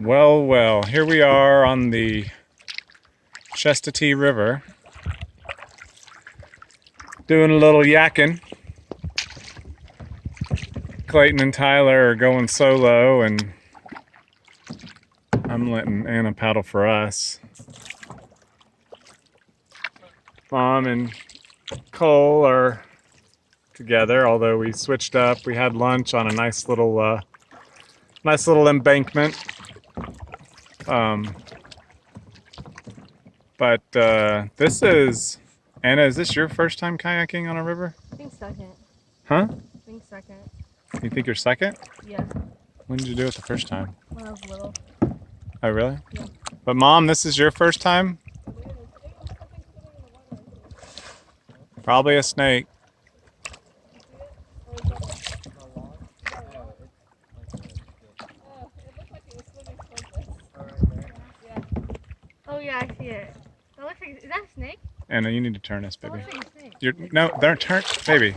Well, well, here we are on the Chestatee River, doing a little yakking. Clayton and Tyler are going solo, and I'm letting Anna paddle for us. Mom and Cole are together, although we switched up. We had lunch on a nice little embankment. But this is, Anna, is this your first time kayaking on a river? I think second. Huh? I think second. You think you're second? Yeah. When did you do it the first time? When I was little. Oh, really? Yeah. But Mom, this is your first time? Probably a snake. Oh yeah, I see it. That looks like, is that a snake? Anna, you need to turn us, That baby. looks like a snake. No, don't turn, baby.